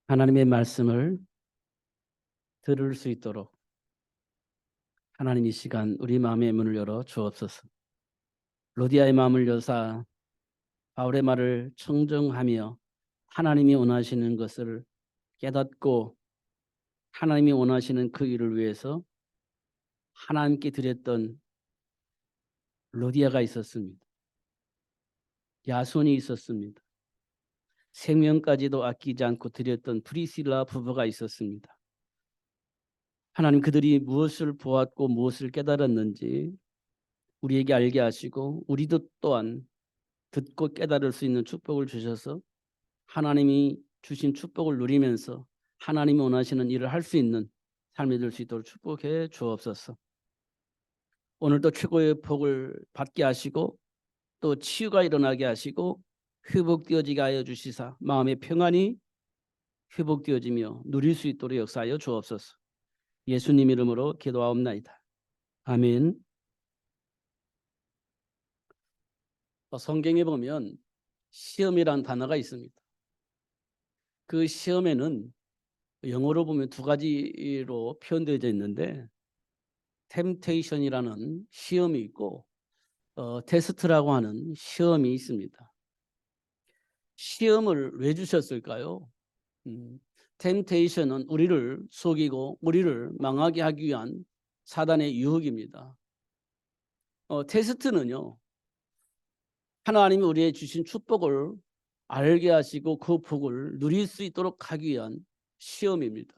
하나님의 말씀을 들을 수 있도록 하나님 이 시간 우리 마음의 문을 열어 주옵소서. 로디아의 마음을 여사 바울의 말을 청정하며 하나님이 원하시는 것을 깨닫고 하나님이 원하시는 그 일을 위해서 하나님께 드렸던 로디아가 있었습니다. 야손이 있었습니다. 생명까지도 아끼지 않고 드렸던 프리실라 부부가 있었습니다. 하나님 그들이 무엇을 보았고 무엇을 깨달았는지 우리에게 알게 하시고 우리도 또한 듣고 깨달을 수 있는 축복을 주셔서 하나님이 주신 축복을 누리면서 하나님이 원하시는 일을 할 수 있는 삶이 될 수 있도록 축복해 주옵소서. 오늘도 최고의 복을 받게 하시고 또 치유가 일어나게 하시고 회복되어지게 하여 주시사 마음의 평안이 회복되어지며 누릴 수 있도록 역사하여 주옵소서. 예수님 이름으로 기도하옵나이다. 아멘. 성경에 보면 시험이란 단어가 있습니다. 그 시험에는 영어로 보면 두 가지로 표현되어 있는데 템테이션이라는 시험이 있고 테스트라고 하는 시험이 있습니다. 시험을 왜 주셨을까요? 템테이션은 우리를 속이고 우리를 망하게 하기 위한 사단의 유혹입니다. 테스트는요. 하나님이 우리에게 주신 축복을 알게 하시고 그 복을 누릴 수 있도록 하기 위한 시험입니다.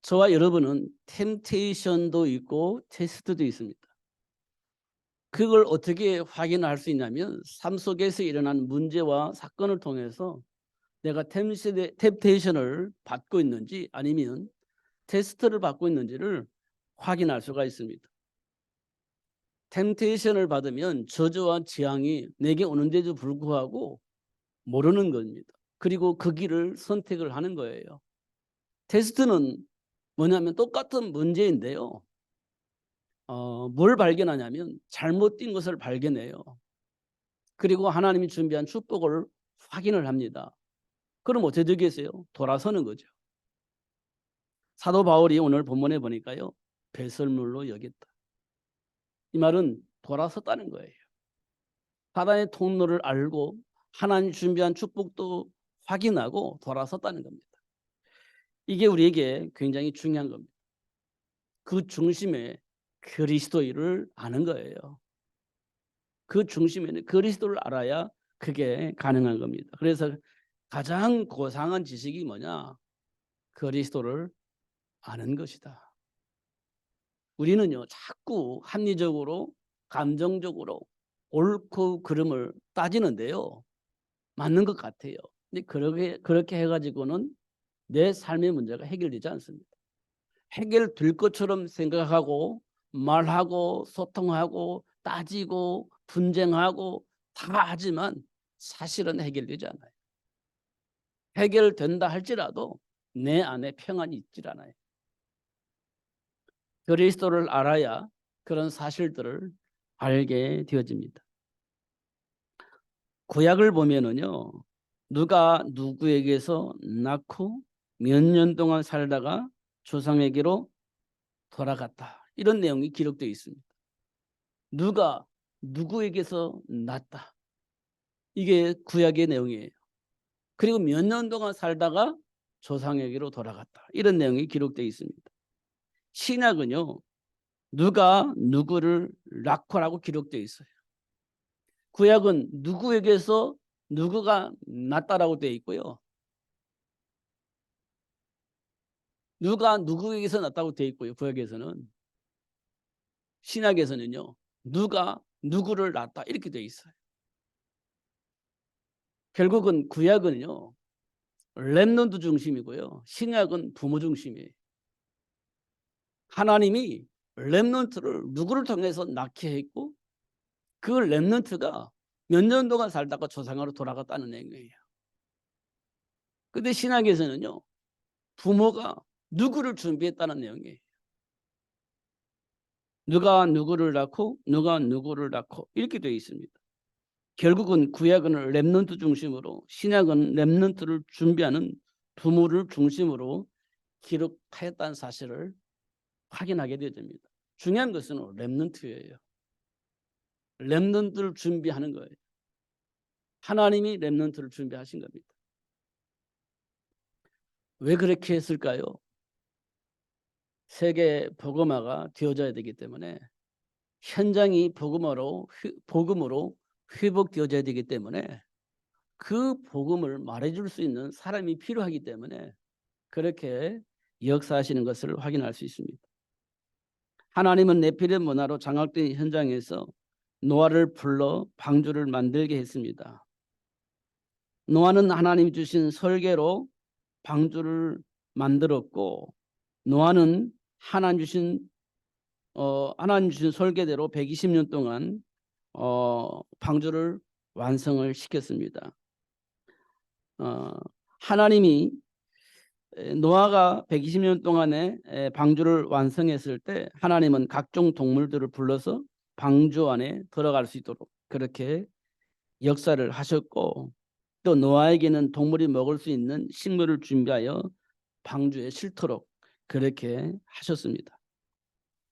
저와 여러분은 템테이션도 있고 테스트도 있습니다. 그걸 어떻게 확인할 수 있냐면 삶 속에서 일어난 문제와 사건을 통해서 내가 템테이션을 받고 있는지 아니면 테스트를 받고 있는지를 확인할 수가 있습니다. 템테이션을 받으면 저주와 재앙이 내게 오는데도 불구하고 모르는 겁니다. 그리고 그 길을 선택을 하는 거예요. 테스트는 뭐냐면 똑같은 문제인데요. 뭘 발견하냐면 잘못된 것을 발견해요. 그리고 하나님이 준비한 축복을 확인을 합니다. 그럼 어떻게 되겠어요? 돌아서는 거죠. 사도 바울이 오늘 본문에 보니까요. 배설물로 여겼다. 이 말은 돌아섰다는 거예요. 사단의 통로를 알고 하나님 준비한 축복도 확인하고 돌아섰다는 겁니다. 이게 우리에게 굉장히 중요한 겁니다. 그 중심에 그리스도를 아는 거예요. 그 중심에는 그리스도를 알아야 그게 가능한 겁니다. 그래서 가장 고상한 지식이 뭐냐? 그리스도를 아는 것이다. 우리는요 자꾸 합리적으로 감정적으로 옳고 그름을 따지는데요. 맞는 것 같아요. 근데 그렇게 해가지고는 내 삶의 문제가 해결되지 않습니다. 해결될 것처럼 생각하고 말하고 소통하고 따지고 분쟁하고 다 하지만 사실은 해결되지 않아요. 해결된다 할지라도 내 안에 평안이 있질 않아요. 그리스도를 알아야 그런 사실들을 알게 되어집니다. 구약을 보면은요. 누가 누구에게서 낳고 몇 년 동안 살다가 조상에게로 돌아갔다. 이런 내용이 기록되어 있습니다. 누가 누구에게서 낳았다. 이게 구약의 내용이에요. 그리고 몇 년 동안 살다가 조상에게로 돌아갔다. 이런 내용이 기록되어 있습니다. 신약은요. 누가 누구를 낳고라고 기록되어 있어요. 구약은 누구에게서 누구가 낳았다라고 되어 있고요. 누가 누구에게서 낳았다고 되어 있고요. 구약에서는. 신약에서는요. 누가 누구를 낳았다 이렇게 되어 있어요. 결국은 구약은요. 렘넌트 중심이고요. 신약은 부모 중심이에요. 하나님이 렘넌트를 누구를 통해서 낳게 했고 그 렘넌트가 몇 년 동안 살다가 조상으로 돌아갔다는 내용이에요. 근데 신약에서는요. 부모가 누구를 준비했다는 내용이에요. 누가 누구를 낳고 누가 누구를 낳고 이렇게 되어 있습니다. 결국은 구약은 렘넌트 중심으로, 신약은 렘넌트를 준비하는 부모를 중심으로 기록하였다는 사실을 확인하게 되어집니다. 중요한 것은 렘넌트예요. 렘넌트를 준비하는 거예요. 하나님이 렘넌트를 준비하신 겁니다. 왜 그렇게 했을까요? 세계 복음화가 되어져야 되기 때문에, 현장이 복음으로 회복되어져야 되기 때문에, 그 복음을 말해줄 수 있는 사람이 필요하기 때문에 그렇게 역사하시는 것을 확인할 수 있습니다. 하나님은 네피림 문화로 장악된 현장에서 노아를 불러 방주를 만들게 했습니다. 노아는 하나님 주신 설계로 방주를 만들었고, 노아는 하나님 주신 설계대로 120년 동안 방주를 완성을 시켰습니다. 하나님이 노아가 120년 동안에 방주를 완성했을 때, 하나님은 각종 동물들을 불러서 방주 안에 들어갈 수 있도록 그렇게 역사를 하셨고, 또 노아에게는 동물이 먹을 수 있는 식물을 준비하여 방주에 싣도록 그렇게 하셨습니다.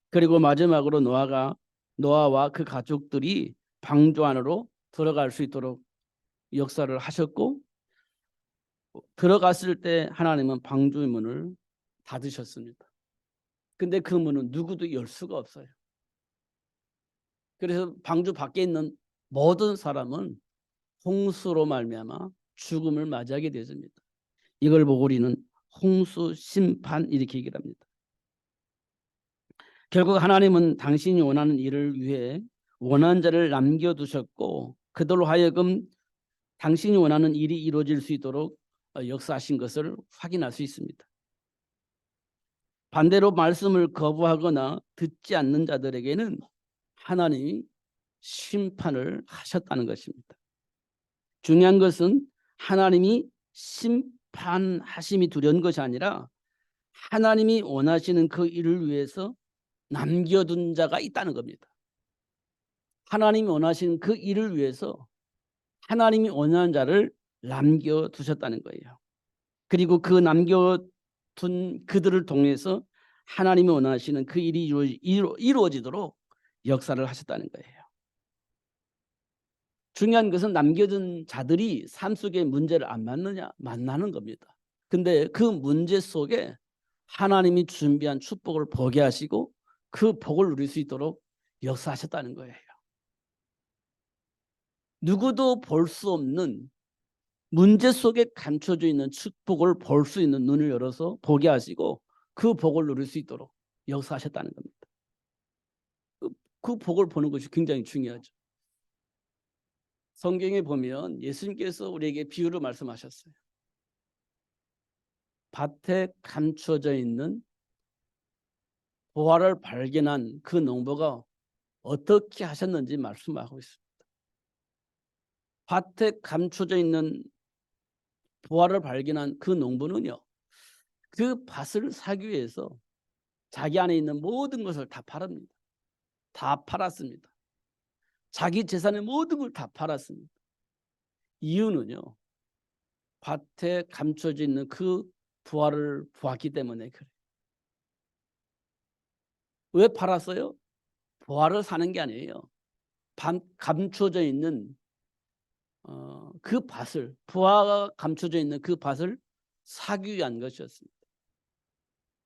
그리고 마지막으로 노아와 그 가족들이 방주 안으로 들어갈 수 있도록 역사를 하셨고, 들어갔을 때 하나님은 방주의 문을 닫으셨습니다. 근데 그 문은 누구도 열 수가 없어요. 그래서 방주 밖에 있는 모든 사람은 홍수로 말미암아 죽음을 맞이하게 되었습니다. 이걸 보고 우리는 홍수 심판 이렇게 얘기를 합니다. 결국 하나님은 당신이 원하는 일을 위해 원하는 자를 남겨두셨고, 그들로 하여금 당신이 원하는 일이 이루어질 수 있도록 역사하신 것을 확인할 수 있습니다. 반대로 말씀을 거부하거나 듣지 않는 자들에게는 하나님이 심판을 하셨다는 것입니다. 중요한 것은 하나님이 심판하심이 두려운 것이 아니라, 하나님이 원하시는 그 일을 위해서 남겨둔 자가 있다는 겁니다. 하나님이 원하시는 그 일을 위해서 하나님이 원하는 자를 남겨두셨다는 거예요. 그리고 그 남겨둔 그들을 통해서 하나님이 원하시는 그 일이 이루어지도록 역사를 하셨다는 거예요. 중요한 것은 남겨둔 자들이 삶 속에 문제를 안 만나는 겁니다. 근데 그 문제 속에 하나님이 준비한 축복을 보게 하시고 그 복을 누릴 수 있도록 역사하셨다는 거예요. 누구도 볼 수 없는 문제 속에 감춰져 있는 축복을 볼 수 있는 눈을 열어서 보게 하시고 그 복을 누릴 수 있도록 역사하셨다는 겁니다. 그 복을 보는 것이 굉장히 중요하죠. 성경에 보면 예수님께서 우리에게 비유로 말씀하셨어요. 밭에 감춰져 있는 보화를 발견한 그 농부가 어떻게 하셨는지 말씀하고 있습니다. 밭에 감춰져 있는 보화를 발견한 그 농부는요, 그 밭을 사기 위해서 자기 안에 있는 모든 것을 다 팔았습니다. 다 팔았습니다. 자기 재산의 모든 걸 다 팔았습니다. 이유는요, 밭에 감춰져 있는 그 부활을 보았기 때문에 그래요. 왜 팔았어요? 부활을 사는 게 아니에요. 감춰져 있는 그 밭을, 부활가 감춰져 있는 그 밭을 사기 위한 것이었습니다.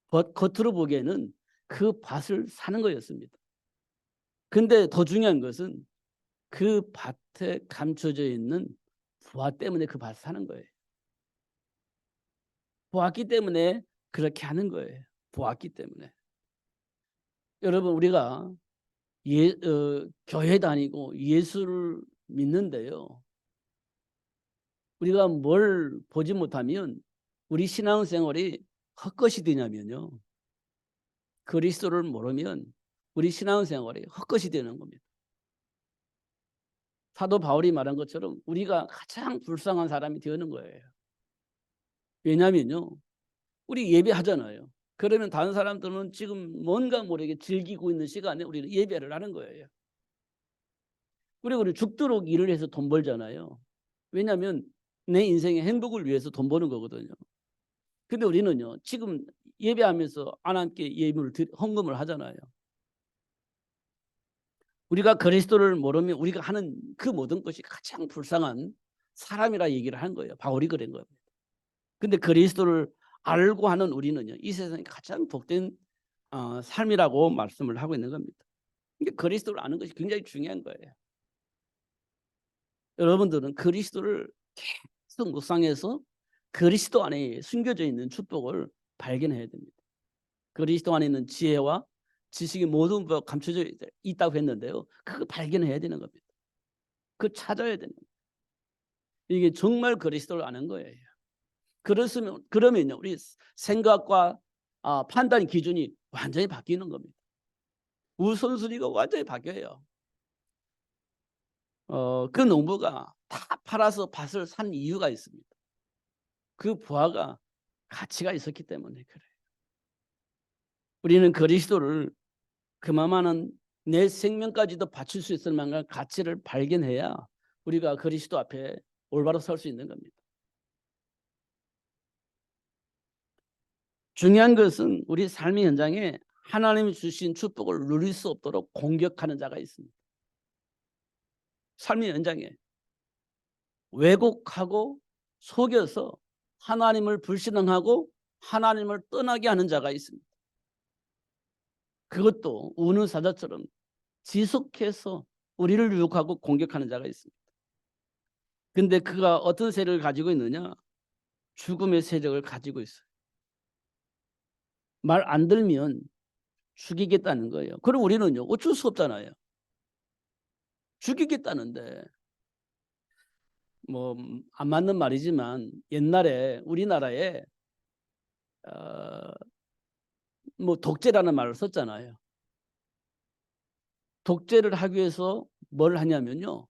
겉으로 보기에는 그 밭을 사는 거였습니다. 근데 더 중요한 것은 그 밭에 감춰져 있는 부화 때문에 그 밭을 사는 거예요. 보았기 때문에 그렇게 하는 거예요. 보았기 때문에. 여러분, 우리가 교회 다니고 예수를 믿는데요, 우리가 뭘 보지 못하면 우리 신앙생활이 헛것이 되냐면요, 그리스도를 모르면 우리 신앙생활이 헛것이 되는 겁니다. 사도 바울이 말한 것처럼 우리가 가장 불쌍한 사람이 되는 거예요. 왜냐면요, 우리 예배하잖아요. 그러면 다른 사람들은 지금 뭔가 모르게 즐기고 있는 시간에 우리는 예배를 하는 거예요. 그리고 우리 죽도록 일을 해서 돈 벌잖아요. 왜냐하면 내 인생의 행복을 위해서 돈 버는 거거든요. 근데 우리는요, 지금 예배하면서 하나님께 헌금을 하잖아요. 우리가 그리스도를 모르면 우리가 하는 그 모든 것이 가장 불쌍한 사람이라 얘기를 한 거예요. 바울이 그런 겁니다. 근데 그리스도를 알고 하는 우리는요, 이 세상에 가장 복된 삶이라고 말씀을 하고 있는 겁니다. 그러니까 그리스도를 아는 것이 굉장히 중요한 거예요. 여러분들은 그리스도를 계속 묵상해서 그리스도 안에 숨겨져 있는 축복을 발견해야 됩니다. 그리스도 안에 있는 지혜와 지식이 모두 감춰져 있다고 했는데요. 그거 발견해야 되는 겁니다. 그거 찾아야 되는 겁니다. 이게 정말 그리스도를 아는 거예요. 그러면요, 우리 생각과 판단 기준이 완전히 바뀌는 겁니다. 우선순위가 완전히 바뀌어요. 그 농부가 다 팔아서 밭을 산 이유가 있습니다. 그 부하가 가치가 있었기 때문에 그래요. 우리는 그리스도를 그만한 내 생명까지도 바칠 수 있을 만한 가치를 발견해야 우리가 그리스도 앞에 올바로 설 수 있는 겁니다. 중요한 것은 우리 삶의 현장에 하나님이 주신 축복을 누릴 수 없도록 공격하는 자가 있습니다. 삶의 현장에 왜곡하고 속여서 하나님을 불신앙하고 하나님을 떠나게 하는 자가 있습니다. 그것도 우는 사자처럼 지속해서 우리를 유혹하고 공격하는 자가 있습니다. 근데 그가 어떤 세력을 가지고 있느냐? 죽음의 세력을 가지고 있어요. 말 안 들면 죽이겠다는 거예요. 그럼 우리는요, 어쩔 수 없잖아요. 죽이겠다는데 뭐 안 맞는 말이지만 옛날에 우리나라에 뭐 독재라는 말을 썼잖아요. 독재를 하기 위해서 뭘 하냐면요,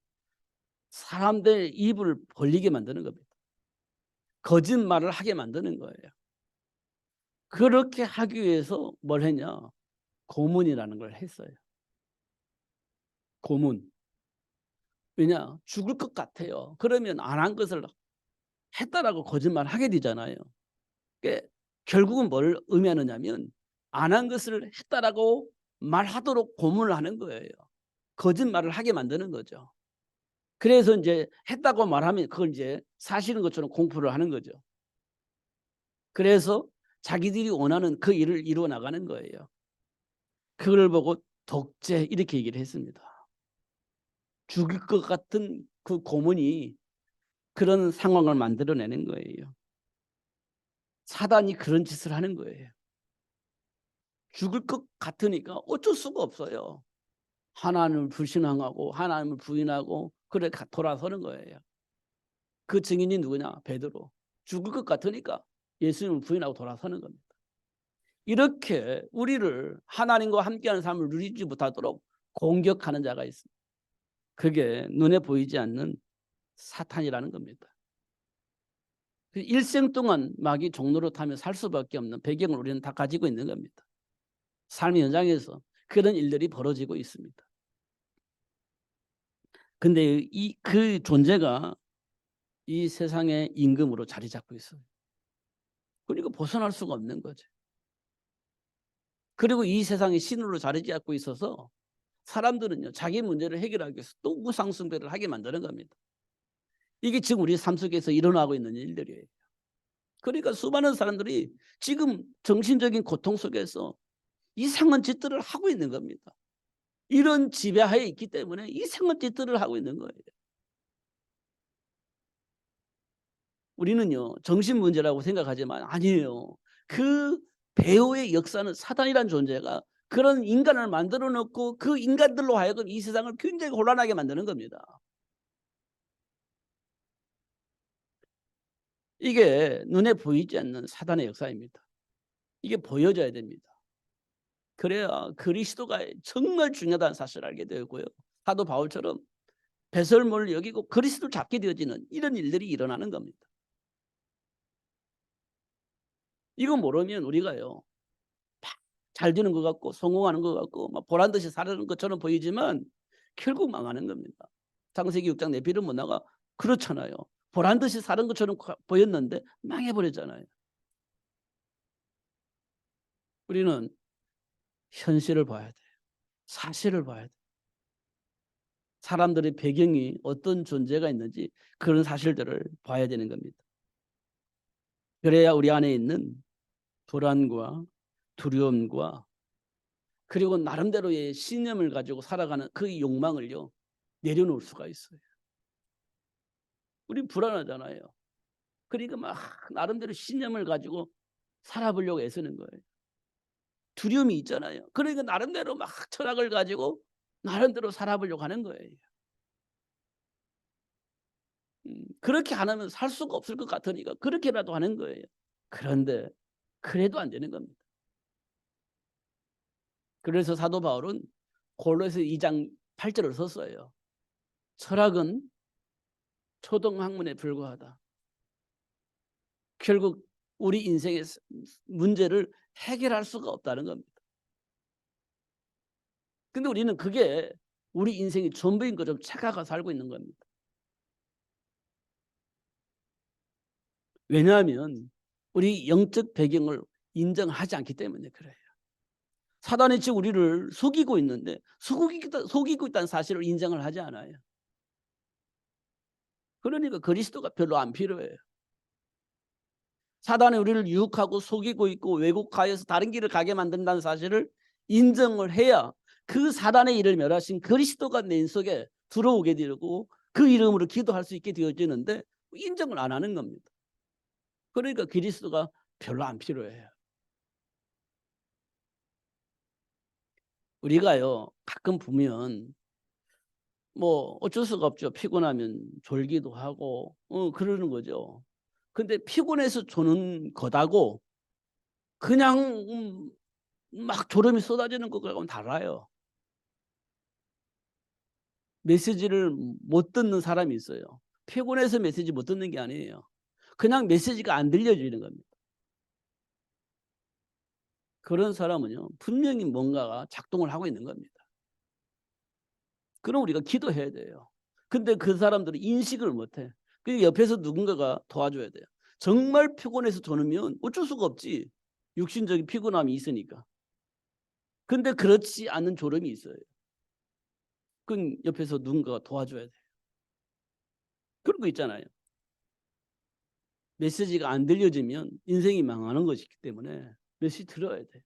사람들 입을 벌리게 만드는 겁니다. 거짓말을 하게 만드는 거예요. 그렇게 하기 위해서 뭘 했냐? 고문이라는 걸 했어요. 고문. 왜냐? 죽을 것 같아요. 그러면 안 한 것을 했다라고 거짓말을 하게 되잖아요. 그러니까 결국은 뭘 의미하느냐면 안 한 것을 했다라고 말하도록 고문을 하는 거예요. 거짓말을 하게 만드는 거죠. 그래서 이제 했다고 말하면 그걸 이제 사실인 것처럼 공표를 하는 거죠. 그래서 자기들이 원하는 그 일을 이루어 나가는 거예요. 그걸 보고 독재 이렇게 얘기를 했습니다. 죽일 것 같은 그 고문이 그런 상황을 만들어내는 거예요. 사단이 그런 짓을 하는 거예요. 죽을 것 같으니까 어쩔 수가 없어요. 하나님을 불신앙하고 하나님을 부인하고 그래 돌아서는 거예요. 그 증인이 누구냐? 베드로. 죽을 것 같으니까 예수님을 부인하고 돌아서는 겁니다. 이렇게 우리를 하나님과 함께하는 삶을 누리지 못하도록 공격하는 자가 있습니다. 그게 눈에 보이지 않는 사탄이라는 겁니다. 일생 동안 마귀 종로로 타며 살 수밖에 없는 배경을 우리는 다 가지고 있는 겁니다. 삶의 현장에서 그런 일들이 벌어지고 있습니다. 근데 그 존재가 이 세상의 임금으로 자리 잡고 있어요. 그러니까 벗어날 수가 없는 거죠. 그리고 이 세상의 신으로 자리 잡고 있어서 사람들은요, 자기 문제를 해결하기 위해서 또 우상숭배를 하게 만드는 겁니다. 이게 지금 우리 삶 속에서 일어나고 있는 일들이에요. 그러니까 수많은 사람들이 지금 정신적인 고통 속에서 이상한 짓들을 하고 있는 겁니다. 이런 지배하에 있기 때문에 이상한 짓들을 하고 있는 거예요. 우리는요, 정신 문제라고 생각하지만 아니에요. 그 배후의 역사는 사단이라는 존재가 그런 인간을 만들어 놓고 그 인간들로 하여금 이 세상을 굉장히 혼란하게 만드는 겁니다. 이게 눈에 보이지 않는 사단의 역사입니다. 이게 보여져야 됩니다. 그래야 그리스도가 정말 중요하다는 사실을 알게 되고요. 사도 바울처럼 배설물을 여기고 그리스도를 잡게 되어지는 이런 일들이 일어나는 겁니다. 이거 모르면 우리가요, 잘 되는 것 같고 성공하는 것 같고 막 보란 듯이 살아가는 것처럼 보이지만 결국 망하는 겁니다. 창세기 6장 네피림 문화가 그렇잖아요. 보란 듯이 사는 것처럼 보였는데 망해버렸잖아요. 우리는 현실을 봐야 돼요. 사실을 봐야 돼요. 사람들의 배경이 어떤 존재가 있는지 그런 사실들을 봐야 되는 겁니다. 그래야 우리 안에 있는 불안과 두려움과 그리고 나름대로의 신념을 가지고 살아가는 그 욕망을요 내려놓을 수가 있어요. 우린 불안하잖아요. 그러니까 막 나름대로 신념을 가지고 살아보려고 애쓰는 거예요. 두려움이 있잖아요. 그러니까 나름대로 막 철학을 가지고 나름대로 살아보려고 하는 거예요. 그렇게 안 하면 살 수가 없을 것 같으니까 그렇게라도 하는 거예요. 그런데 그래도 안 되는 겁니다. 그래서 사도 바울은 골로새 2장 8절을 썼어요. 철학은 초등학문에 불과하다. 결국 우리 인생의 문제를 해결할 수가 없다는 겁니다. 근데 우리는 그게 우리 인생이 전부인 것처럼 착각하고 살고 있는 겁니다. 왜냐하면 우리 영적 배경을 인정하지 않기 때문에 그래요. 사단이 지금 우리를 속이고 있는데 속이고 있다는 사실을 인정을 하지 않아요. 그러니까 그리스도가 별로 안 필요해요. 사단이 우리를 유혹하고 속이고 있고 왜곡하여서 다른 길을 가게 만든다는 사실을 인정을 해야 그 사단의 일을 멸하신 그리스도가 내 속에 들어오게 되고 그 이름으로 기도할 수 있게 되어지는데 인정을 안 하는 겁니다. 그러니까 그리스도가 별로 안 필요해요. 우리가요 가끔 보면 뭐 어쩔 수가 없죠. 피곤하면 졸기도 하고 그러는 거죠. 근데 피곤해서 조는 거다고 그냥 막 졸음이 쏟아지는 것과는 달라요. 메시지를 못 듣는 사람이 있어요. 피곤해서 메시지 못 듣는 게 아니에요. 그냥 메시지가 안 들려지는 겁니다. 그런 사람은요 분명히 뭔가가 작동을 하고 있는 겁니다. 그럼 우리가 기도해야 돼요. 근데 그 사람들은 인식을 못해. 그 옆에서 누군가가 도와줘야 돼요. 정말 피곤해서 조르면 어쩔 수가 없지. 육신적인 피곤함이 있으니까. 근데 그렇지 않은 졸음이 있어요. 그건 옆에서 누군가가 도와줘야 돼요. 그런 거 있잖아요. 메시지가 안 들려지면 인생이 망하는 것이기 때문에 메시지 들어야 돼요.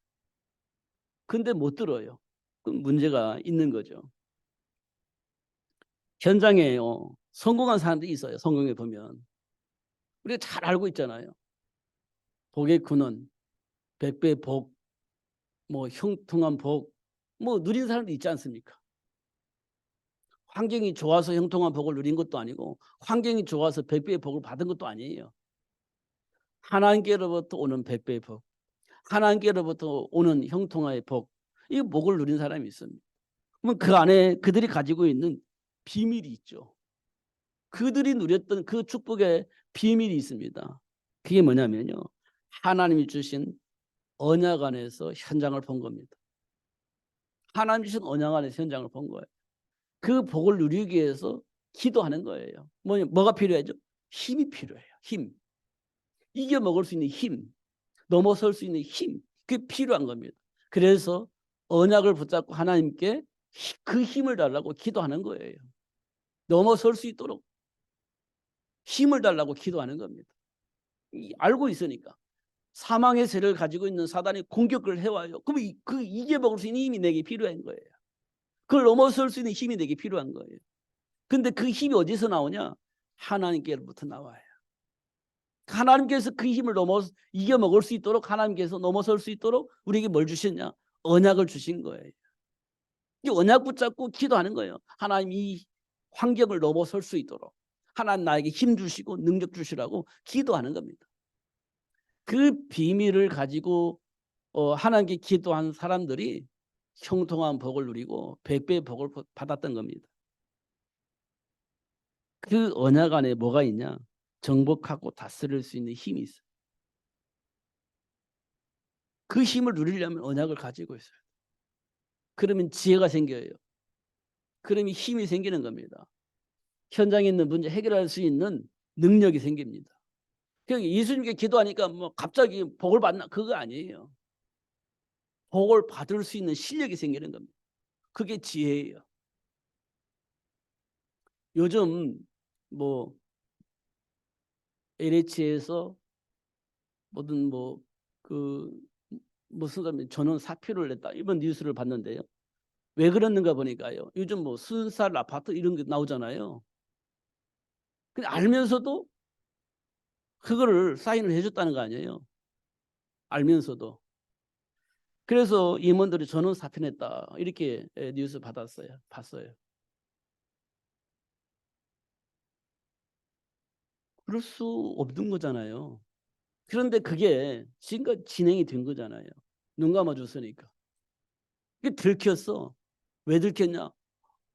근데 못 들어요. 그럼 문제가 있는 거죠. 현장에 성공한 사람들이 있어요. 성경에 보면. 우리가 잘 알고 있잖아요. 복의 근원, 백배 복, 뭐 형통한 복, 뭐 누린 사람도 있지 않습니까? 환경이 좋아서 형통한 복을 누린 것도 아니고 환경이 좋아서 백배의 복을 받은 것도 아니에요. 하나님께로부터 오는 백배의 복, 하나님께로부터 오는 형통의 복, 이 복을 누린 사람이 있습니다. 그러면 그 안에 그들이 가지고 있는 비밀이 있죠. 그들이 누렸던 그 축복의 비밀이 있습니다. 그게 뭐냐면요. 하나님이 주신 언약 안에서 현장을 본 겁니다. 하나님 주신 언약 안에서 현장을 본 거예요. 그 복을 누리기 위해서 기도하는 거예요. 뭐가 필요하죠? 힘이 필요해요. 힘. 이겨 먹을 수 있는 힘. 넘어설 수 있는 힘. 그게 필요한 겁니다. 그래서 언약을 붙잡고 하나님께 그 힘을 달라고 기도하는 거예요. 넘어설 수 있도록 힘을 달라고 기도하는 겁니다. 알고 있으니까. 사망의 죄를 가지고 있는 사단이 공격을 해와요. 그럼 그 이겨먹을 수 있는 힘이 내게 필요한 거예요. 그걸 넘어설 수 있는 힘이 내게 필요한 거예요. 근데 그 힘이 어디서 나오냐? 하나님께로부터 나와요. 하나님께서 그 힘을 이겨먹을 수 있도록 하나님께서 넘어설 수 있도록 우리에게 뭘 주셨냐? 언약을 주신 거예요. 이 언약 붙잡고 기도하는 거예요. 하나님 이 환경을 넘어설 수 있도록 하나님 나에게 힘 주시고 능력 주시라고 기도하는 겁니다. 그 비밀을 가지고 하나님께 기도한 사람들이 형통한 복을 누리고 백배의 복을 받았던 겁니다. 그 언약 안에 뭐가 있냐? 정복하고 다스릴 수 있는 힘이 있어요. 그 힘을 누리려면 언약을 가지고 있어요. 그러면 지혜가 생겨요. 그러면 힘이 생기는 겁니다. 현장에 있는 문제 해결할 수 있는 능력이 생깁니다. 그러니까 예수님께 기도하니까 뭐 갑자기 복을 받나 그거 아니에요. 복을 받을 수 있는 실력이 생기는 겁니다. 그게 지혜예요. 요즘 뭐 LH에서 뭐든 그 무슨 사람이 전원 사표를 냈다 이런 뉴스를 봤는데요. 왜 그랬는가 보니까요. 요즘 뭐 순살 아파트 이런 게 나오잖아요. 근데 알면서도 그거를 사인을 해줬다는 거 아니에요. 알면서도. 그래서 임원들이 전원 사표냈다 이렇게 뉴스 봤어요. 그럴 수 없는 거잖아요. 그런데 그게 지금까지 진행이 된 거잖아요. 눈 감아줬으니까. 그게 들켰어. 왜 들켰냐?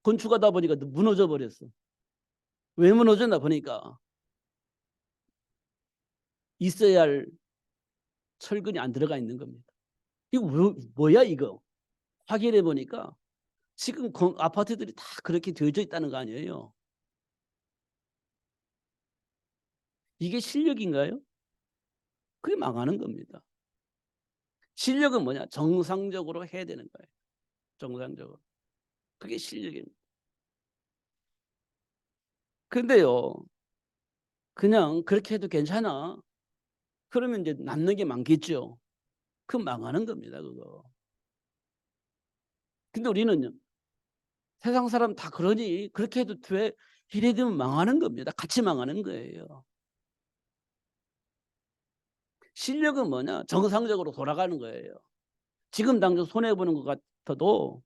건축하다 보니까 무너져 버렸어. 왜 무너졌나 보니까 있어야 할 철근이 안 들어가 있는 겁니다. 이거 뭐야 이거? 확인해 보니까 지금 아파트들이 다 그렇게 되어져 있다는 거 아니에요. 이게 실력인가요? 그게 망하는 겁니다. 실력은 뭐냐? 정상적으로 해야 되는 거예요. 정상적으로. 그게 실력입니다. 근데요. 그냥 그렇게 해도 괜찮아. 그러면 이제 남는 게 많겠죠. 그 망하는 겁니다. 그거. 근데 우리는요. 세상 사람 다 그러니 그렇게 해도 돼. 이래 되면 망하는 겁니다. 같이 망하는 거예요. 실력은 뭐냐? 정상적으로 돌아가는 거예요. 지금 당장 손해보는 것 같아도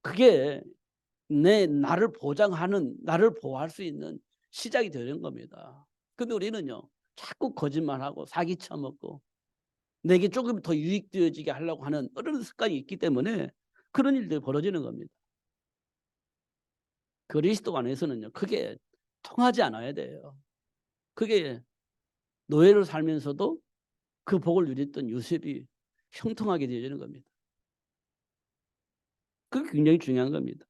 그게 나를 보장하는, 나를 보호할 수 있는 시작이 되는 겁니다. 근데 우리는요. 자꾸 거짓말하고 사기 쳐먹고 내게 조금 더 유익되어지게 하려고 하는 그런 습관이 있기 때문에 그런 일들이 벌어지는 겁니다. 그리스도 안에서는요. 그게 통하지 않아야 돼요. 그게 노예로 살면서도 그 복을 누렸던 요셉이 형통하게 되어지는 겁니다. 그게 굉장히 중요한 겁니다.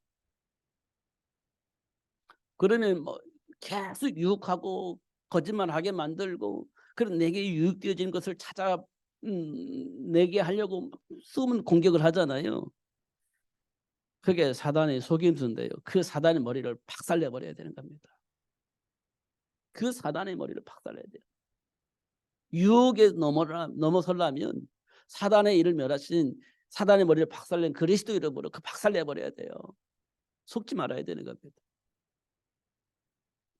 그러면 뭐 계속 유혹하고 거짓말하게 만들고 그런 내게 유익되어지는 것을 내게 하려고 수많은 공격을 하잖아요. 그게 사단의 속임수인데요. 그 사단의 머리를 박살내 버려야 되는 겁니다. 그 사단의 머리를 박살내야 돼요. 유혹에 넘어서려면 사단의 일을 멸하신 사단의 머리를 박살낸 그리스도 이름으로 그 박살내 버려야 돼요. 속지 말아야 되는 겁니다.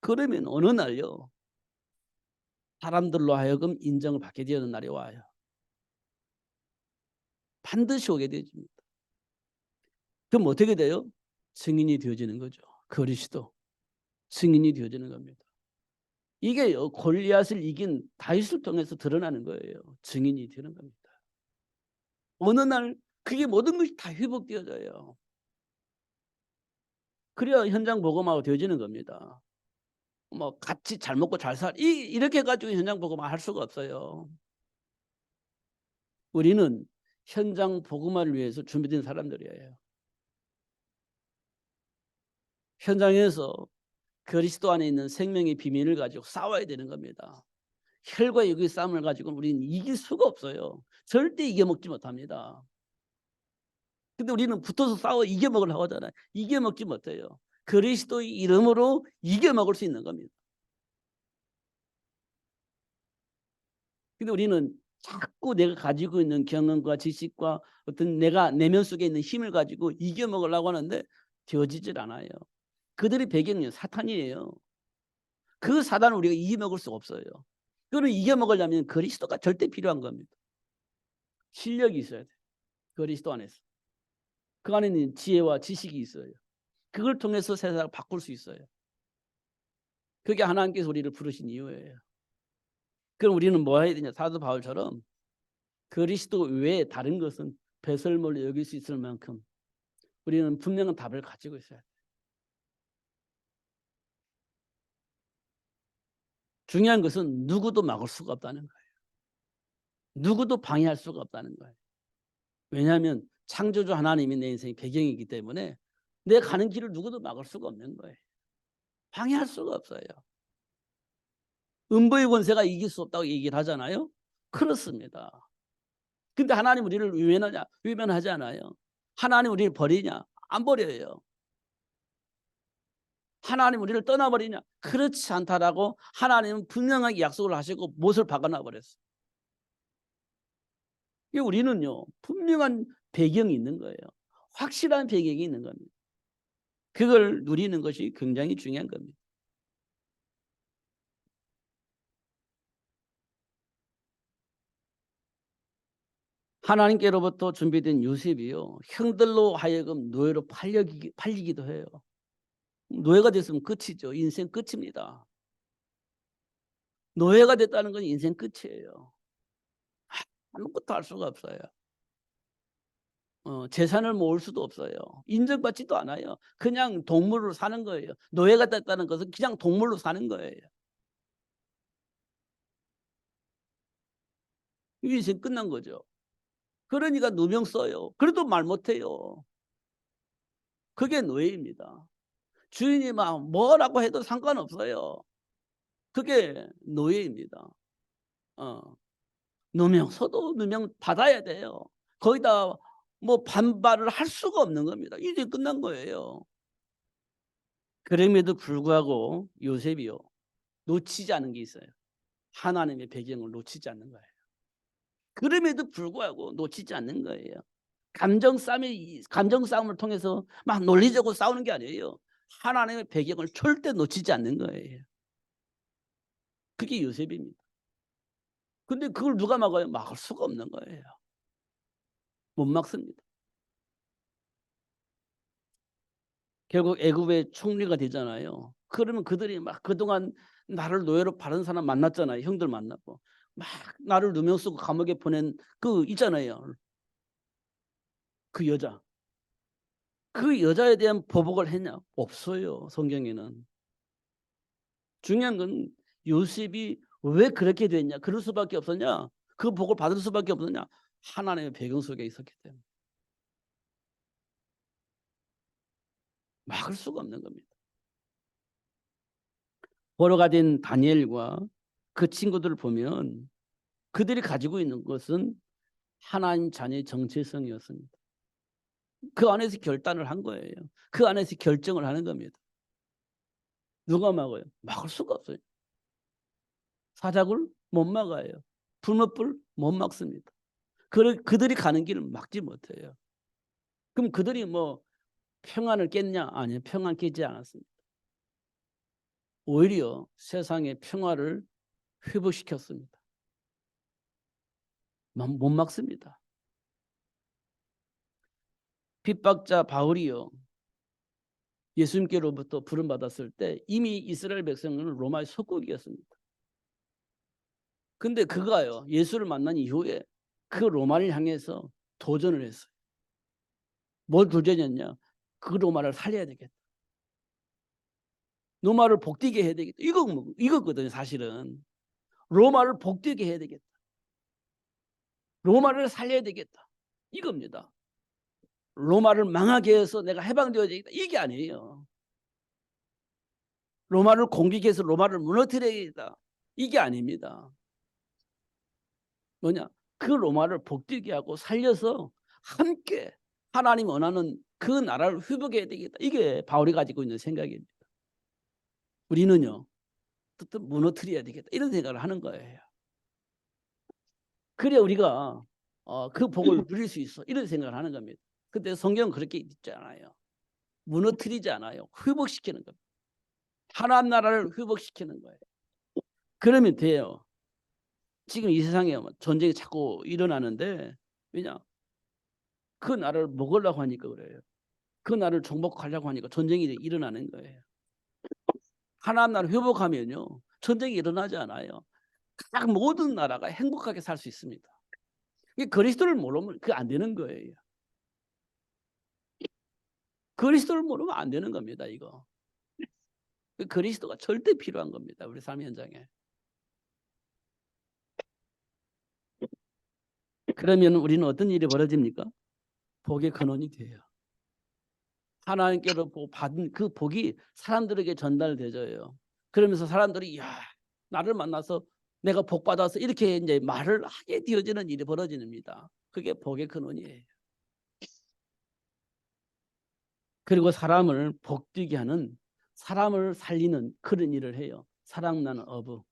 그러면 어느 날요. 사람들로 하여금 인정을 받게 되는 날이 와요. 반드시 오게 되집니다. 그럼 어떻게 돼요? 증인이 되어지는 거죠. 그리스도 증인이 되어지는 겁니다. 이게 골리앗을 이긴 다윗을 통해서 드러나는 거예요. 증인이 되는 겁니다. 어느 날 그게 모든 것이 다 회복되어져요. 그래야 현장 복음화가 되어지는 겁니다. 뭐 같이 잘 먹고 잘 이렇게 해가지고 현장 복음화 할 수가 없어요. 우리는 현장 복음화를 위해서 준비된 사람들이에요. 현장에서 그리스도 안에 있는 생명의 비밀을 가지고 싸워야 되는 겁니다. 혈과 육의 싸움을 가지고 우리는 이길 수가 없어요. 절대 이겨먹지 못합니다. 근데 우리는 붙어서 싸워 이겨먹으려고 하잖아요. 이겨먹지 못해요. 그리스도의 이름으로 이겨먹을 수 있는 겁니다. 근데 우리는 자꾸 내가 가지고 있는 경험과 지식과 어떤 내가 내면 속에 있는 힘을 가지고 이겨먹으려고 하는데 되어지질 않아요. 그들의 배경은 사탄이에요. 그 사단을 우리가 이겨먹을 수가 없어요. 그걸 이겨먹으려면 그리스도가 절대 필요한 겁니다. 실력이 있어야 돼요. 그리스도 안에서. 그 안에는 지혜와 지식이 있어요. 그걸 통해서 세상을 바꿀 수 있어요. 그게 하나님께서 우리를 부르신 이유예요. 그럼 우리는 뭐 해야 되냐? 사도 바울처럼 그리스도 외에 다른 것은 배설물로 여길 수 있을 만큼 우리는 분명한 답을 가지고 있어야 돼요. 중요한 것은 누구도 막을 수가 없다는 거예요. 누구도 방해할 수가 없다는 거예요. 왜냐하면 창조주 하나님이 내 인생의 배경이기 때문에 내 가는 길을 누구도 막을 수가 없는 거예요. 방해할 수가 없어요. 음부의 권세가 이길 수 없다고 얘기를 하잖아요. 그렇습니다. 근데 하나님 우리를 외면하냐? 외면하지 않아요. 하나님 우리를 버리냐? 안 버려요. 하나님 우리를 떠나버리냐? 그렇지 않다라고 하나님은 분명하게 약속을 하시고 못을 박아놔 버렸어요. 우리는요, 분명한 배경이 있는 거예요. 확실한 배경이 있는 겁니다. 그걸 누리는 것이 굉장히 중요한 겁니다. 하나님께로부터 준비된 요셉이요, 형들로 하여금 노예로 팔리기도 해요. 노예가 됐으면 끝이죠. 인생 끝입니다. 노예가 됐다는 건 인생 끝이에요. 아무것도 할 수가 없어요. 재산을 모을 수도 없어요. 인정받지도 않아요. 그냥 동물로 사는 거예요. 노예가 됐다는 것은 그냥 동물로 사는 거예요. 인생 끝난 거죠. 그러니까 누명 써요. 그래도 말 못해요. 그게 노예입니다. 주인이 막 뭐라고 해도 상관없어요. 그게 노예입니다. 어. 누명 써도 누명 받아야 돼요. 거기다 뭐 반발을 할 수가 없는 겁니다. 이제 끝난 거예요. 그럼에도 불구하고 요셉이요, 놓치지 않은 게 있어요. 하나님의 배경을 놓치지 않는 거예요. 그럼에도 불구하고 놓치지 않는 거예요. 감정 싸움을 통해서 막 논리적으로 싸우는 게 아니에요. 하나님의 배경을 절대 놓치지 않는 거예요. 그게 요셉입니다. 근데 그걸 누가 막아요? 막을 수가 없는 거예요. 못 막습니다. 결국 애굽의 총리가 되잖아요. 그러면 그들이 막 그동안 나를 노예로 팔은 사람 만났잖아요. 형들 만나고. 막 나를 누명 쓰고 감옥에 보낸 그 있잖아요. 그 여자. 그 여자에 대한 보복을 했냐? 없어요, 성경에는. 중요한 건 요셉이 왜 그렇게 됐냐? 그럴 수밖에 없었냐? 그 복을 받을 수밖에 없었냐? 하나님의 배경 속에 있었기 때문에. 막을 수가 없는 겁니다. 보러가 된 다니엘과 그 친구들을 보면 그들이 가지고 있는 것은 하나님 자녀의 정체성이었습니다. 그 안에서 결단을 한 거예요. 그 안에서 결정을 하는 겁니다. 누가 막아요? 막을 수가 없어요. 사자굴 못 막아요. 불못불 못 막습니다. 그들이 가는 길을 막지 못해요. 그럼 그들이 뭐 평안을 깼냐? 아니요. 평안 깨지 않았습니다. 오히려 세상의 평화를 회복시켰습니다. 못 막습니다. 핍박자 바울이요, 예수님께로부터 부름받았을 때 이미 이스라엘 백성은 로마의 속국이었습니다. 근데 그가요, 예수를 만난 이후에 그 로마를 향해서 도전을 했어요. 뭘 도전했냐? 그 로마를 살려야 되겠다. 로마를 복되게 해야 되겠다. 이거거든요, 사실은. 로마를 복되게 해야 되겠다. 로마를 살려야 되겠다. 이겁니다. 로마를 망하게 해서 내가 해방되어야 되겠다. 이게 아니에요. 로마를 공격해서 로마를 무너뜨려야 되겠다. 이게 아닙니다. 뭐냐? 그 로마를 복되게 하고 살려서 함께 하나님 원하는 그 나라를 회복해야 되겠다. 이게 바울이 가지고 있는 생각입니다. 우리는요, 또 무너뜨려야 되겠다. 이런 생각을 하는 거예요. 그래야 우리가 그 복을 누릴 수 있어. 이런 생각을 하는 겁니다. 근데 성경은 그렇게 있지 않아요. 무너뜨리지 않아요. 회복시키는 겁니다. 하나님 나라를 회복시키는 거예요. 그러면 돼요. 지금 이 세상에 전쟁이 자꾸 일어나는데, 왜냐? 그 나라를 먹으려고 하니까 그래요. 그 나라를 정복하려고 하니까 전쟁이 일어나는 거예요. 하나님 나라를 회복하면요, 전쟁이 일어나지 않아요. 각 모든 나라가 행복하게 살 수 있습니다. 그리스도를 모르면 그게 안 되는 거예요. 그리스도를 모르면 안 되는 겁니다, 이거. 그리스도가 절대 필요한 겁니다, 우리 삶 현장에. 그러면 우리는 어떤 일이 벌어집니까? 복의 근원이 돼요. 하나님께로 받은 그 복이 사람들에게 전달되져요. 그러면서 사람들이 야, 나를 만나서 내가 복 받아서 이렇게 이제 말을 하게 되어지는 일이 벌어집니다. 그게 복의 근원이에요. 그리고 사람을 복되게 하는, 사람을 살리는 그런 일을 해요. 사랑나는 어부.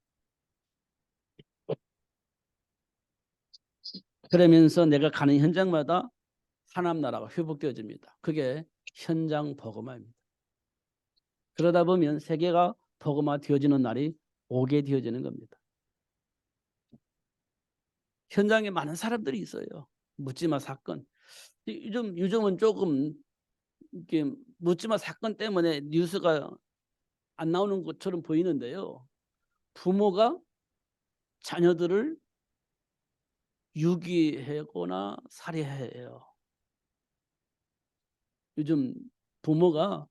그러면서 내가 가는 현장마다 하나님 나라가 회복되어집니다. 그게 현장 복음화입니다. 그러다 보면 세계가 복음화 되어지는 날이 오게 되어지는 겁니다. 현장에 많은 사람들이 있어요. 묻지마 사건. 요즘은 조금 이렇게 묻지마 사건 때문에 뉴스가 안 나오는 것처럼 보이는데요. 부모가 자녀들을 유기하거나 살해해요. 요즘 부모가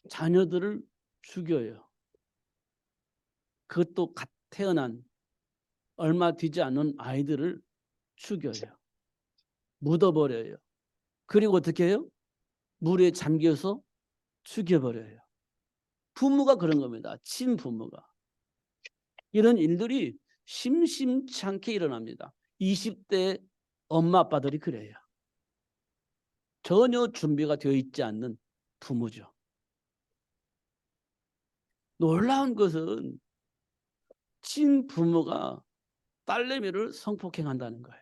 자녀들을 죽여요. 그것도 갓 태어난 얼마 되지 않은 아이들을 죽여요. 묻어버려요. 그리고 어떻게 해요? 물에 잠겨서 죽여버려요. 부모가 그런 겁니다. 친부모가. 이런 일들이 심심치 않게 일어납니다. 20대 엄마 아빠들이 그래요. 전혀 준비가 되어 있지 않는 부모죠. 놀라운 것은 친부모가 딸내미를 성폭행한다는 거예요.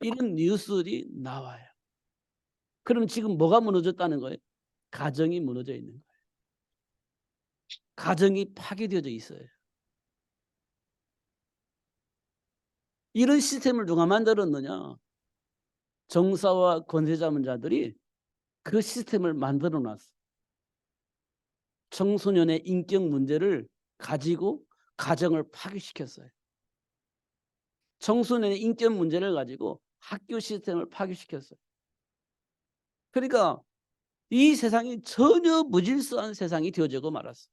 이런 뉴스들이 나와요. 그럼 지금 뭐가 무너졌다는 거예요? 가정이 무너져 있는 거예요. 가정이 파괴되어져 있어요. 이런 시스템을 누가 만들었느냐? 정사와 권세자문자들이 그 시스템을 만들어 놨어. 청소년의 인격 문제를 가지고 가정을 파괴시켰어요. 청소년의 인격 문제를 가지고 학교 시스템을 파괴시켰어요. 그러니까 이 세상이 전혀 무질서한 세상이 되어지고 말았어요.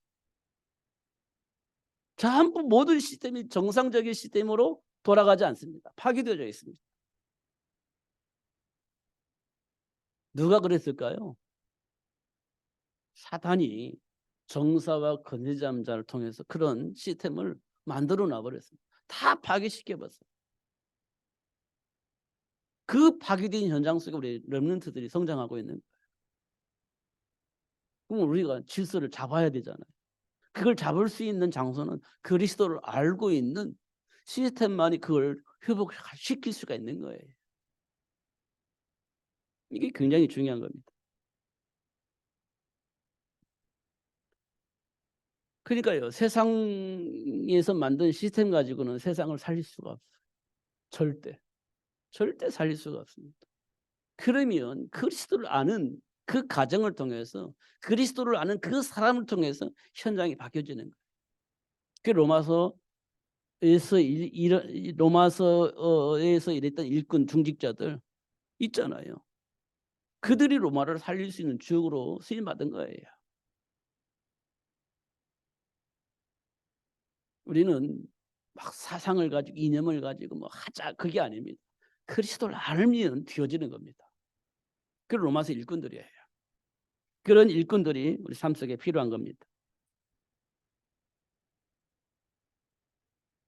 전부 모든 시스템이 정상적인 시스템으로 돌아가지 않습니다. 파괴되어져 있습니다. 누가 그랬을까요? 사단이 정사와 권세자를 통해서 그런 시스템을 만들어 놔버렸습니다. 다 파괴시켜버렸어요. 그 파괴된 현장 속에 우리 렘넌트들이 성장하고 있는 거예요. 그럼 우리가 질서를 잡아야 되잖아요. 그걸 잡을 수 있는 장소는 그리스도를 알고 있는 시스템만이 그걸 회복시킬 수가 있는 거예요. 이게 굉장히 중요한 겁니다. 그러니까요. 세상에서 만든 시스템 가지고는 세상을 살릴 수가 없어요. 절대. 절대 살릴 수가 없습니다. 그러면 그리스도를 아는 그 가정을 통해서 그리스도를 아는 그 사람을 통해서 현장이 바뀌어지는 거예요. 그 로마서에서 일했던 일꾼 중직자들 있잖아요. 그들이 로마를 살릴 수 있는 주역으로 쓰임받은 거예요. 우리는 막 사상을 가지고 이념을 가지고 뭐 하자 그게 아닙니다. 그리스도를 알면 되어지는 겁니다. 그 로마서 일꾼들이에요. 그런 일꾼들이 우리 삶 속에 필요한 겁니다.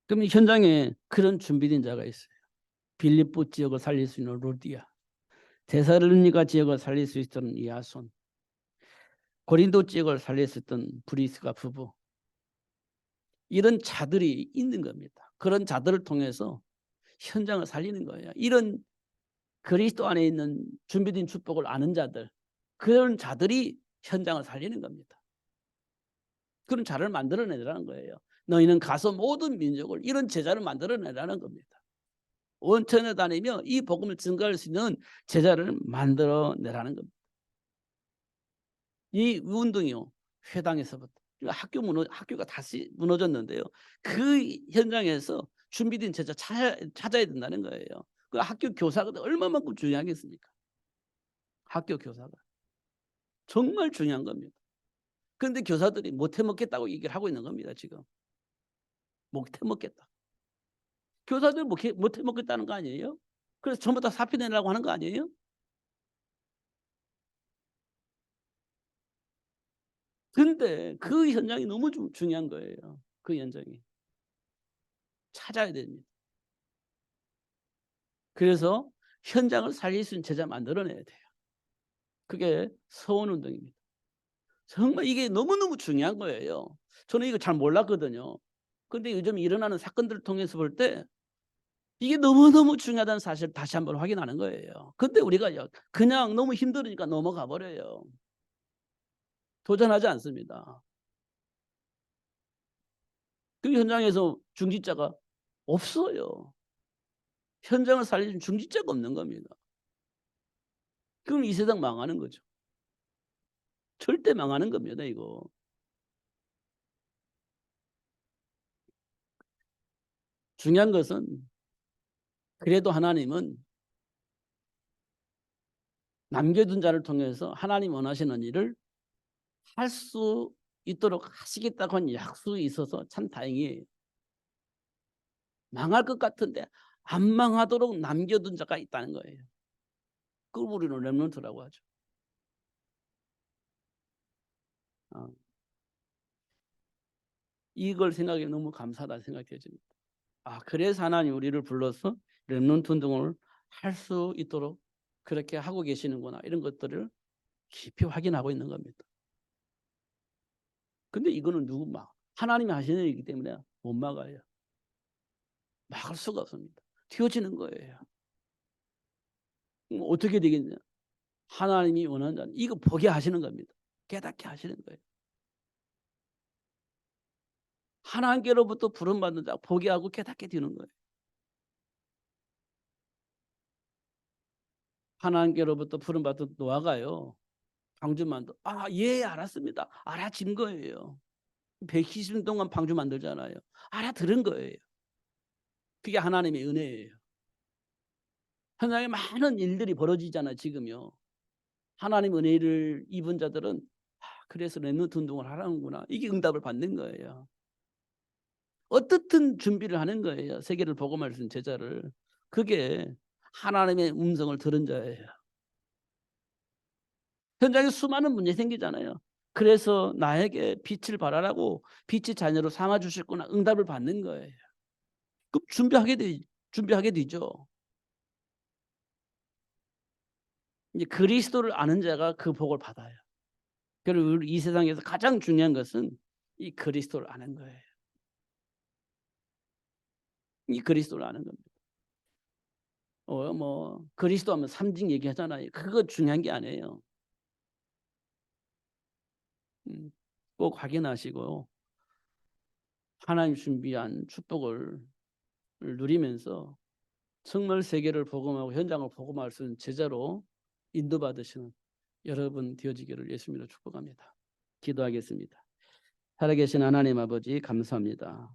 그럼 현장에 그런 준비된 자가 있어요. 빌립보 지역을 살릴 수 있는 루디아, 데살로니가 지역을 살릴 수 있던 야손, 고린도 지역을 살릴 수 있던 브리스가 부부, 이런 자들이 있는 겁니다. 그런 자들을 통해서 현장을 살리는 거예요. 이런 그리스도 안에 있는 준비된 축복을 아는 자들, 그런 자들이 현장을 살리는 겁니다. 그런 자를 만들어내라는 거예요. 너희는 가서 모든 민족을, 이런 제자를 만들어내라는 겁니다. 원천에 다니며 이 복음을 증거할 수 있는 제자를 만들어내라는 겁니다. 이 운동이요, 회당에서부터 학교가 다시 무너졌는데요. 그 현장에서 준비된 제자 찾아야 된다는 거예요. 그 학교 교사가 얼마만큼 중요하겠습니까? 학교 교사가 정말 중요한 겁니다. 그런데 교사들이 못해 먹겠다고 얘기를 하고 있는 겁니다. 지금 못해 먹겠다. 교사들 못해 먹겠다는 거 아니에요? 그래서 전부 다 사표 내라고 하는 거 아니에요? 근데 그 현장이 너무 중요한 거예요. 그 현장이. 찾아야 됩니다. 그래서 현장을 살릴 수 있는 제자 만들어내야 돼요. 그게 서원운동입니다. 정말 이게 너무너무 중요한 거예요. 저는 이거 잘 몰랐거든요. 근데 요즘 일어나는 사건들을 통해서 볼 때 이게 너무너무 중요하다는 사실을 다시 한번 확인하는 거예요. 근데 우리가 그냥 너무 힘들으니까 넘어가 버려요. 도전하지 않습니다. 그 현장에서 중직자가 없어요. 현장을 살리는 중직자가 없는 겁니다. 그럼 이 세상 망하는 거죠. 절대 망하는 겁니다, 이거. 중요한 것은 그래도 하나님은 남겨둔 자를 통해서 하나님 원하시는 일을 할 수 있도록 하시겠다고 한 약속이 있어서 참 다행이에요. 망할 것 같은데 안 망하도록 남겨둔 자가 있다는 거예요. 그걸 우리는 렘넌트라고 하죠. 어. 이걸 생각하면 너무 감사하다는 생각이 들어집니다. 아, 그래서 하나님 우리를 불러서 렘넌트 운동을 할 수 있도록 그렇게 하고 계시는구나, 이런 것들을 깊이 확인하고 있는 겁니다. 근데 이거는 하나님이 하시는 일이기 때문에 못 막아요. 막을 수가 없습니다. 튀어지는 거예요. 어떻게 되겠냐? 하나님이 원하는 자는 이거 보게 하시는 겁니다. 깨닫게 하시는 거예요. 하나님께로부터 부름받는 자 보게 하고 깨닫게 되는 거예요. 하나님께로부터 부름받은 노아가요, 방주 만들, 예, 알았습니다. 알아진 거예요. 120년 동안 방주 만들잖아요. 알아들은 거예요. 그게 하나님의 은혜예요. 현장에 많은 일들이 벌어지잖아요, 지금요. 하나님 은혜를 입은 자들은 그래서 렘넌트 운동을 하라는구나, 이게 응답을 받는 거예요. 어떻든 준비를 하는 거예요. 세계를 복음할 수 있는 제자를. 그게 하나님의 음성을 들은 자예요. 현장에 수많은 문제 생기잖아요. 그래서 나에게 빛을 발하라고 빛의 자녀로 삼아 주셨구나, 응답을 받는 거예요. 그럼 준비하게 되죠. 이제 그리스도를 아는 자가 그 복을 받아요. 그리고 이 세상에서 가장 중요한 것은 이 그리스도를 아는 거예요. 이 그리스도를 아는 겁니다. 그리스도 하면 삼직 얘기하잖아요. 그거 중요한 게 아니에요. 꼭 확인하시고 하나님 준비한 축복을 누리면서 정말 세계를 복음하고 현장을 복음할 수 있는 제자로 인도받으시는 여러분 되어지기를 예수님으로 축복합니다. 기도하겠습니다. 살아계신 하나님 아버지, 감사합니다.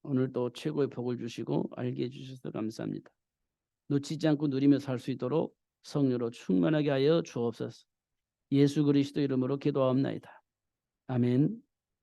오늘 또 최고의 복을 주시고 알게 해주셔서 감사합니다. 놓치지 않고 누리며 살 수 있도록 성령으로 충만하게 하여 주옵소서. 예수 그리스도 이름으로 기도하옵나이다. 아멘.